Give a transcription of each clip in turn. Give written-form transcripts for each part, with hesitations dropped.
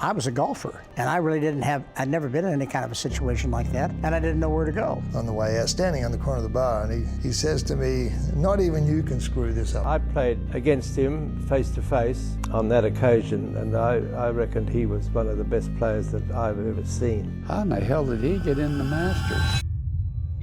I was a golfer, and I really I'd never been in any kind of a situation like that, and I didn't know where to go. On the way out, standing on the corner of the bar, and he says to me, "Not even you can screw this up." I played against him face to face on that occasion, and I reckoned he was one of the best players that I've ever seen. How in the hell did he get in the Masters?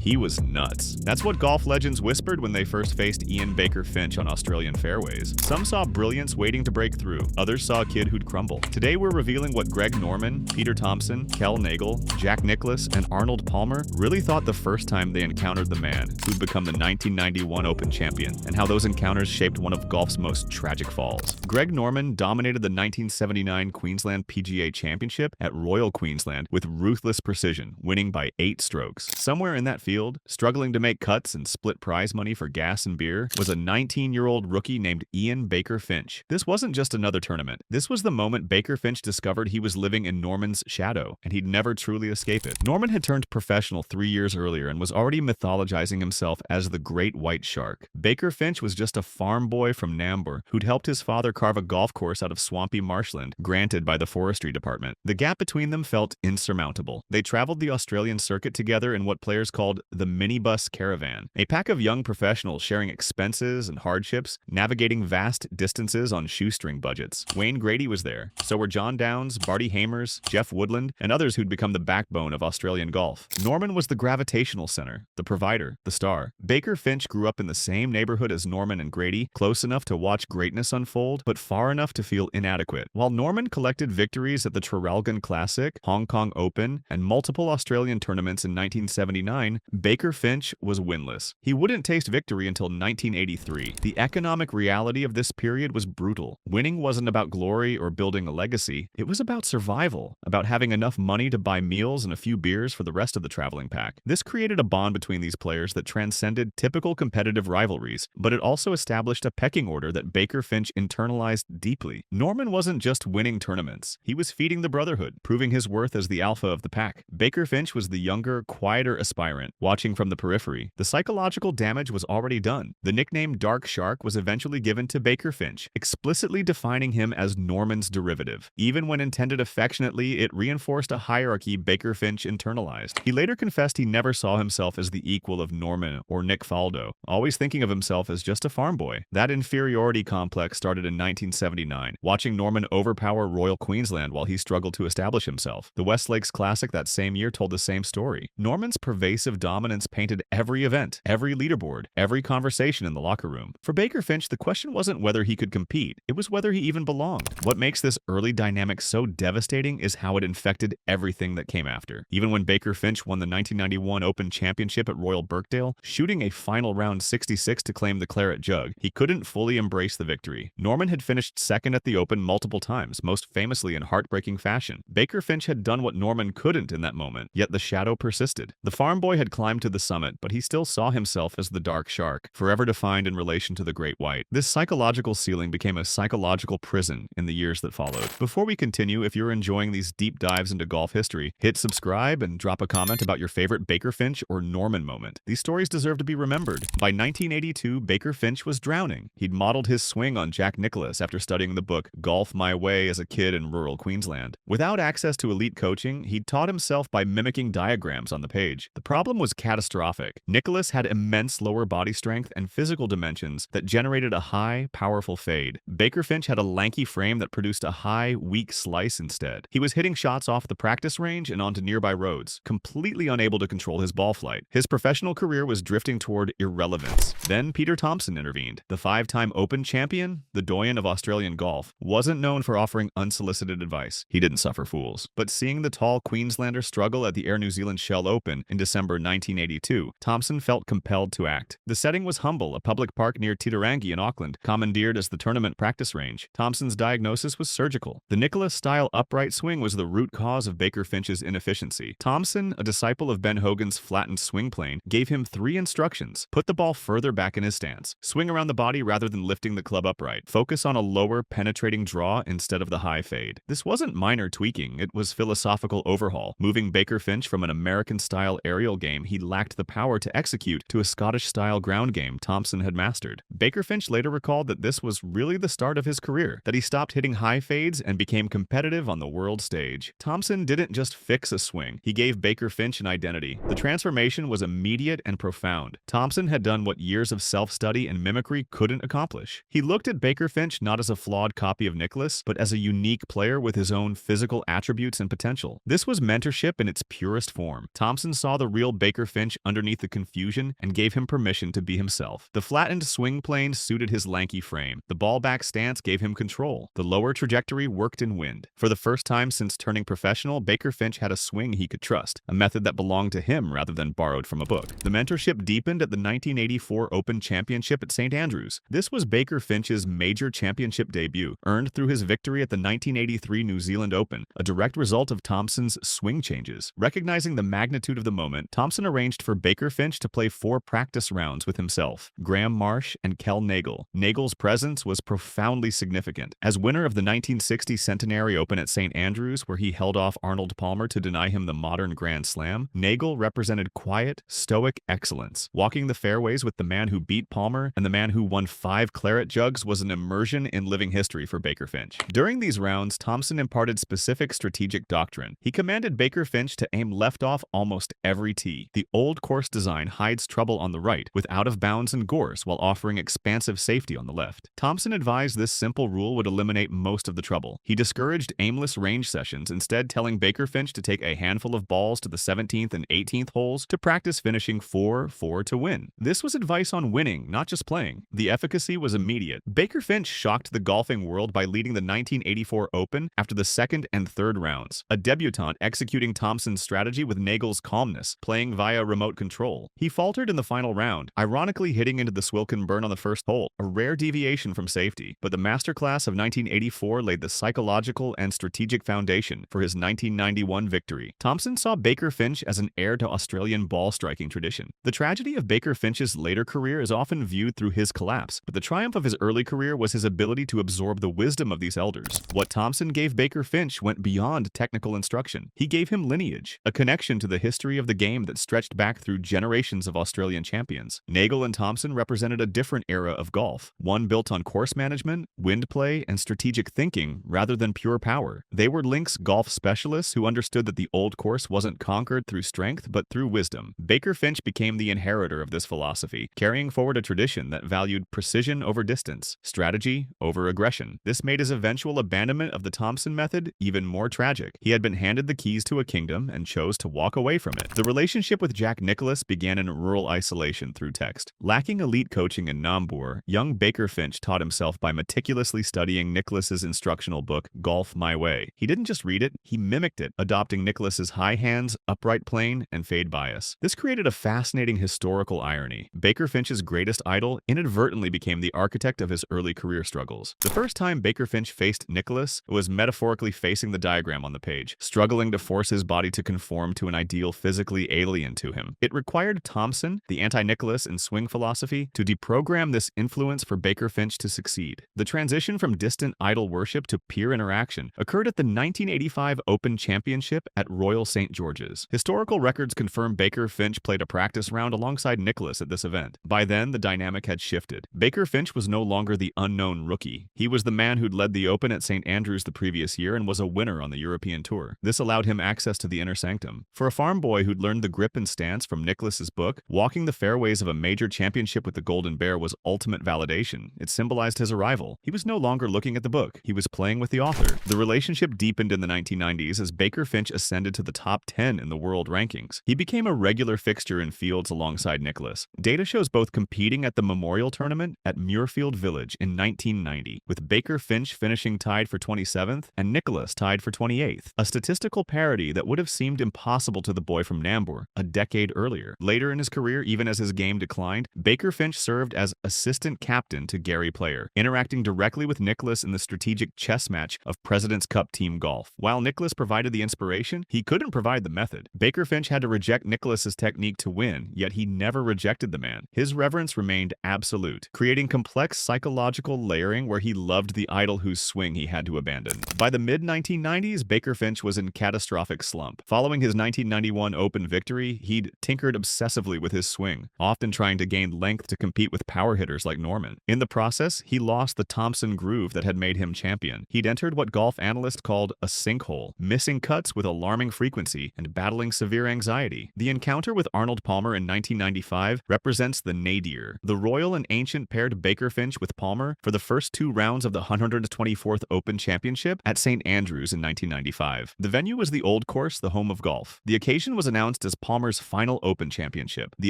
He was nuts. That's what golf legends whispered when they first faced Ian Baker-Finch on Australian fairways. Some saw brilliance waiting to break through. Others saw a kid who'd crumble. Today we're revealing what Greg Norman, Peter Thomson, Kel Nagle, Jack Nicklaus, and Arnold Palmer really thought the first time they encountered the man who'd become the 1991 Open champion, and how those encounters shaped one of golf's most tragic falls. Greg Norman dominated the 1979 Queensland PGA Championship at Royal Queensland with ruthless precision, winning by 8 strokes. Somewhere in that field, struggling to make cuts and split prize money for gas and beer, was a 19-year-old rookie named Ian Baker-Finch. This wasn't just another tournament. This was the moment Baker-Finch discovered he was living in Norman's shadow, and he'd never truly escape it. Norman had turned professional 3 years earlier and was already mythologizing himself as the Great White Shark. Baker-Finch was just a farm boy from Nambour who'd helped his father carve a golf course out of swampy marshland granted by the forestry department. The gap between them felt insurmountable. They traveled the Australian circuit together in what players called the minibus caravan, a pack of young professionals sharing expenses and hardships, navigating vast distances on shoestring budgets. Wayne Grady was there. So were John Downs, Barty Hamers, Jeff Woodland, and others who'd become the backbone of Australian golf. Norman was the gravitational center, the provider, the star. Baker-Finch grew up in the same neighborhood as Norman and Grady, close enough to watch greatness unfold, but far enough to feel inadequate. While Norman collected victories at the Traralgon Classic, Hong Kong Open, and multiple Australian tournaments in 1979, Baker-Finch was winless. He wouldn't taste victory until 1983. The economic reality of this period was brutal. Winning wasn't about glory or building a legacy. It was about survival, about having enough money to buy meals and a few beers for the rest of the traveling pack. This created a bond between these players that transcended typical competitive rivalries, but it also established a pecking order that Baker-Finch internalized deeply. Norman wasn't just winning tournaments. He was feeding the brotherhood, proving his worth as the alpha of the pack. Baker-Finch was the younger, quieter aspirant, watching from the periphery. The psychological damage was already done. The nickname Dark Shark was eventually given to Baker-Finch, explicitly defining him as Norman's derivative. Even when intended affectionately, it reinforced a hierarchy Baker-Finch internalized. He later confessed he never saw himself as the equal of Norman or Nick Faldo, always thinking of himself as just a farm boy. That inferiority complex started in 1979, watching Norman overpower Royal Queensland while he struggled to establish himself. The West Lakes Classic that same year told the same story. Norman's pervasive dominance painted every event, every leaderboard, every conversation in the locker room. For Baker-Finch, the question wasn't whether he could compete, it was whether he even belonged. What makes this early dynamic so devastating is how it infected everything that came after. Even when Baker-Finch won the 1991 Open Championship at Royal Birkdale, shooting a final round 66 to claim the claret jug, he couldn't fully embrace the victory. Norman had finished second at the Open multiple times, most famously in heartbreaking fashion. Baker-Finch had done what Norman couldn't in that moment, yet the shadow persisted. The farm boy had climbed to the summit, but he still saw himself as the Dark Shark, forever defined in relation to the Great White. This psychological ceiling became a psychological prison in the years that followed. Before we continue, if you're enjoying these deep dives into golf history, hit subscribe and drop a comment about your favorite Baker-Finch or Norman moment. These stories deserve to be remembered. By 1982, Baker-Finch was drowning. He'd modeled his swing on Jack Nicklaus after studying the book Golf My Way as a kid in rural Queensland. Without access to elite coaching, he'd taught himself by mimicking diagrams on the page. The problem was catastrophic. Nicklaus had immense lower body strength and physical dimensions that generated a high, powerful fade. Baker-Finch had a lanky frame that produced a high, weak slice instead. He was hitting shots off the practice range and onto nearby roads, completely unable to control his ball flight. His professional career was drifting toward irrelevance. Then Peter Thomson intervened. The 5-time Open champion, the doyen of Australian golf, wasn't known for offering unsolicited advice. He didn't suffer fools. But seeing the tall Queenslander struggle at the Air New Zealand Shell Open in December 1982, Thomson felt compelled to act. The setting was humble, a public park near Titirangi in Auckland, commandeered as the tournament practice range. Thomson's diagnosis was surgical. The Nicklaus-style upright swing was the root cause of Baker-Finch's inefficiency. Thomson, a disciple of Ben Hogan's flattened swing plane, gave him 3 instructions. Put the ball further back in his stance. Swing around the body rather than lifting the club upright. Focus on a lower, penetrating draw instead of the high fade. This wasn't minor tweaking, it was philosophical overhaul, moving Baker-Finch from an American-style aerial game he lacked the power to execute to a Scottish-style ground game Thomson had mastered. Baker-Finch later recalled that this was really the start of his career, that he stopped hitting high fades and became competitive on the world stage. Thomson didn't just fix a swing, he gave Baker-Finch an identity. The transformation was immediate and profound. Thomson had done what years of self-study and mimicry couldn't accomplish. He looked at Baker-Finch not as a flawed copy of Nicklaus, but as a unique player with his own physical attributes and potential. This was mentorship in its purest form. Thomson saw the real Baker-Finch underneath the confusion and gave him permission to be himself. The flattened swing plane suited his lanky frame. The ball-back stance gave him control. The lower trajectory worked in wind. For the first time since turning professional, Baker-Finch had a swing he could trust, a method that belonged to him rather than borrowed from a book. The mentorship deepened at the 1984 Open Championship at St. Andrews. This was Baker-Finch's major championship debut, earned through his victory at the 1983 New Zealand Open, a direct result of Thomson's swing changes. Recognizing the magnitude of the moment, Thomson arranged for Baker-Finch to play 4 practice rounds with himself, Graham Marsh and Kel Nagle. Nagle's presence was profoundly significant. As winner of the 1960 Centenary Open at St. Andrews, where he held off Arnold Palmer to deny him the modern Grand Slam, Nagle represented quiet, stoic excellence. Walking the fairways with the man who beat Palmer and the man who won 5 claret jugs was an immersion in living history for Baker-Finch. During these rounds, Thomson imparted specific strategic doctrine. He commanded Baker-Finch to aim left off almost every tee. The old course design hides trouble on the right, with out-of-bounds and gorse, while offering expansive safety on the left. Thomson advised this simple rule would eliminate most of the trouble. He discouraged aimless range sessions, instead telling Baker-Finch to take a handful of balls to the 17th and 18th holes to practice finishing 4-4 to win. This was advice on winning, not just playing. The efficacy was immediate. Baker-Finch shocked the golfing world by leading the 1984 Open after the 2nd and 3rd rounds, a debutante executing Thomson's strategy with Nagle's calmness, playing via remote control. He faltered in the final round, ironically hitting into the Swilken burn on the first hole, a rare deviation from safety, but the masterclass of 1984 laid the psychological and strategic foundation for his 1991 victory. Thomson saw Baker-Finch as an heir to Australian ball-striking tradition. The tragedy of Baker-Finch's later career is often viewed through his collapse, but the triumph of his early career was his ability to absorb the wisdom of these elders. What Thomson gave Baker-Finch went beyond technical instruction. He gave him lineage, a connection to the history of the game that stretched back through generations of Australian champions. Nagle and Thomson represented a different era of golf, one built on course management, wind play, and strategic thinking rather than pure power. They were links golf specialists who understood that the old course wasn't conquered through strength but through wisdom. Baker-Finch became the inheritor of this philosophy, carrying forward a tradition that valued precision over distance, strategy over aggression. This made his eventual abandonment of the Thomson method even more tragic. He had been handed the keys to a kingdom and chose to walk away from it. The relationship with Jack Nicklaus began in rural isolation through text. Lacking elite coaching in Nambour, young Baker-Finch taught himself by meticulously studying Nicklaus's instructional book, Golf My Way. He didn't just read it, he mimicked it, adopting Nicklaus's high hands, upright plane, and fade bias. This created a fascinating historical irony. Baker-Finch's greatest idol inadvertently became the architect of his early career struggles. The first time Baker-Finch faced Nicklaus was metaphorically facing the diagram on the page, struggling to force his body to conform to an ideal physically alien to him. It required Thomson, the anti-Nicklaus and swing philosophy, to deprogram this influence for Baker-Finch to succeed. The transition from distant idol worship to peer interaction occurred at the 1985 Open Championship at Royal St. George's. Historical records confirm Baker-Finch played a practice round alongside Nicklaus at this event. By then, the dynamic had shifted. Baker-Finch was no longer the unknown rookie. He was the man who'd led the Open at St. Andrews the previous year and was a winner on the European Tour. This allowed him access to the inner sanctum. For a farm boy who'd learned the grip and stance from Nicklaus's book, walking the fairways of a major championship with the Golden Bear was ultimate validation. It symbolized his arrival. He was no longer looking at the book. He was playing with the author. The relationship deepened in the 1990s as Baker-Finch ascended to the top 10 in the world rankings. He became a regular fixture in fields alongside Nicklaus. Data shows both competing at the Memorial Tournament at Muirfield Village in 1990, with Baker-Finch finishing tied for 27th and Nicklaus tied for 28th, a statistical parity that would have seemed impossible to the boy from Nambour a decade earlier. Later in his career, even as his game declined, Baker-Finch served as assistant captain to Gary Player, interacting directly with Nicklaus in the strategic chess match of President's Cup team golf. While Nicklaus provided the inspiration, he couldn't provide the method. Baker-Finch had to reject Nicklaus's technique to win, yet he never rejected the man. His reverence remained absolute, creating complex psychological layering where he loved the idol whose swing he had to abandon. By the mid-1990s, Baker-Finch was in catastrophic slump. Following his 1991 Open victory, history, he'd tinkered obsessively with his swing, often trying to gain length to compete with power hitters like Norman. In the process, he lost the Thomson groove that had made him champion. He'd entered what golf analysts called a sinkhole, missing cuts with alarming frequency and battling severe anxiety. The encounter with Arnold Palmer in 1995 represents the nadir. The royal and ancient paired Baker-Finch with Palmer for the first 2 rounds of the 124th Open Championship at St. Andrews in 1995. The venue was the Old Course, the home of golf. The occasion was announced as Palmer's final Open Championship. The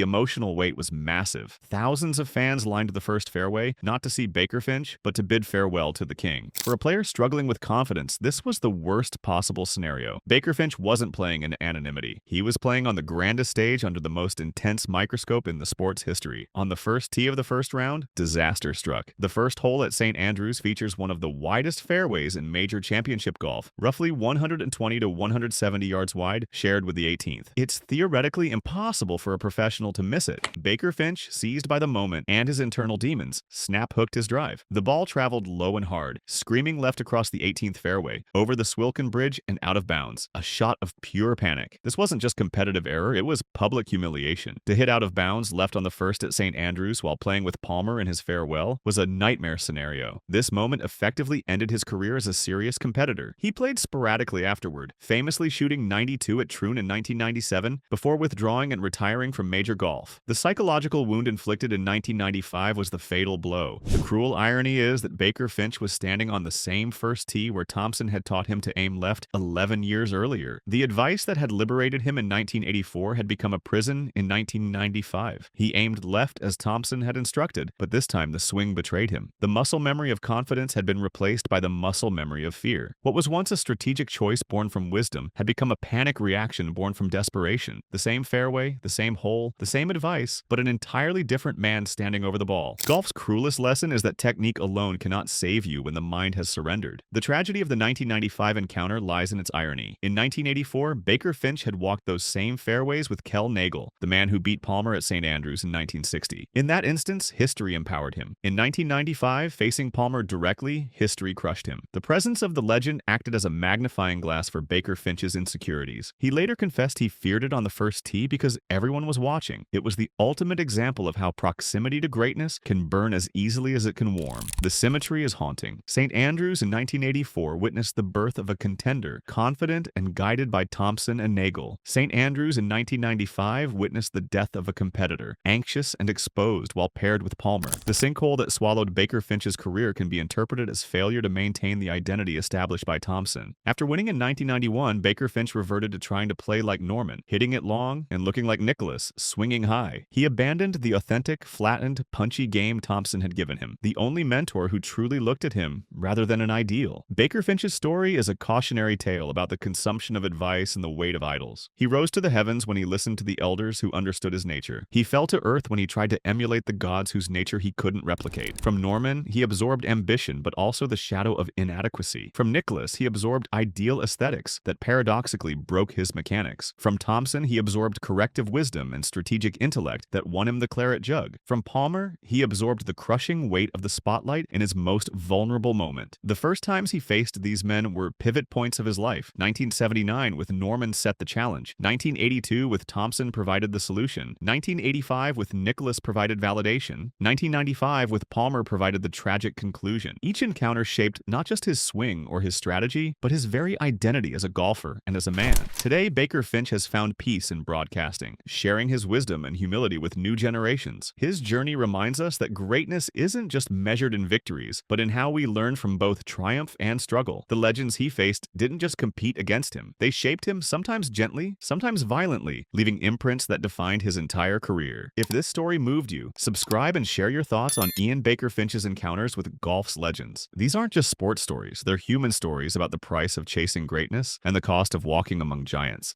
emotional weight was massive. Thousands of fans lined the first fairway, not to see Baker-Finch, but to bid farewell to the king. For a player struggling with confidence, this was the worst possible scenario. Baker-Finch wasn't playing in anonymity. He was playing on the grandest stage under the most intense microscope in the sport's history. On the first tee of the first round, disaster struck. The first hole at St. Andrews features one of the widest fairways in major championship golf, roughly 120 to 170 yards wide, shared with the 18th. It's theoretically impossible for a professional to miss it. Baker-Finch, seized by the moment and his internal demons, snap-hooked his drive. The ball traveled low and hard, screaming left across the 18th fairway, over the Swilken Bridge and out of bounds. A shot of pure panic. This wasn't just competitive error, it was public humiliation. To hit out of bounds left on the first at St. Andrews while playing with Palmer in his farewell was a nightmare scenario. This moment effectively ended his career as a serious competitor. He played sporadically afterward, famously shooting 92 at Troon in 1997 before withdrawing and retiring from major golf. The psychological wound inflicted in 1995 was the fatal blow. The cruel irony is that Baker-Finch was standing on the same first tee where Thomson had taught him to aim left 11 years earlier. The advice that had liberated him in 1984 had become a prison in 1995. He aimed left as Thomson had instructed, but this time the swing betrayed him. The muscle memory of confidence had been replaced by the muscle memory of fear. What was once a strategic choice born from wisdom had become a panic reaction born from desperation. The same fairway, the same hole, the same advice, but an entirely different man standing over the ball. Golf's cruelest lesson is that technique alone cannot save you when the mind has surrendered. The tragedy of the 1995 encounter lies in its irony. In 1984, Baker-Finch had walked those same fairways with Kel Nagle, the man who beat Palmer at St. Andrews in 1960. In that instance, history empowered him. In 1995, facing Palmer directly, history crushed him. The presence of the legend acted as a magnifying glass for Baker-Finch's insecurities. He later confessed he feared it on the first tee because everyone was watching. It was the ultimate example of how proximity to greatness can burn as easily as it can warm. The symmetry is haunting. St. Andrews in 1984 witnessed the birth of a contender, confident and guided by Thomson and Nagle. St. Andrews in 1995 witnessed the death of a competitor, anxious and exposed while paired with Palmer. The sinkhole that swallowed Baker-Finch's career can be interpreted as failure to maintain the identity established by Thomson. After winning in 1991, Baker-Finch reverted to trying to play like Norman, hitting it long and looking like Nicklaus, swinging high. He abandoned the authentic, flattened, punchy game Thomson had given him, the only mentor who truly looked at him rather than an ideal. Baker-Finch's story is a cautionary tale about the consumption of advice and the weight of idols. He rose to the heavens when he listened to the elders who understood his nature. He fell to earth when he tried to emulate the gods whose nature he couldn't replicate. From Norman, he absorbed ambition, but also the shadow of inadequacy. From Nicklaus, he absorbed ideal aesthetics that paradoxically broke his mechanics. From Thomson, he absorbed corrective wisdom and strategic intellect that won him the claret jug. From Palmer, he absorbed the crushing weight of the spotlight in his most vulnerable moment. The first times he faced these men were pivot points of his life. 1979 with Norman set the challenge. 1982 with Thomson provided the solution. 1985 with Nicklaus provided validation. 1995 with Palmer provided the tragic conclusion. Each encounter shaped not just his swing or his strategy, but his very identity as a golfer and as a man. Today, Baker-Finch has found peace in broadcasting, sharing his wisdom and humility with new generations. His journey reminds us that greatness isn't just measured in victories, but in how we learn from both triumph and struggle. The legends he faced didn't just compete against him. They shaped him, sometimes gently, sometimes violently, leaving imprints that defined his entire career. If this story moved you, subscribe and share your thoughts on Ian Baker-Finch's encounters with golf's legends. These aren't just sports stories, they're human stories about the price of chasing greatness and the cost of walking among giants.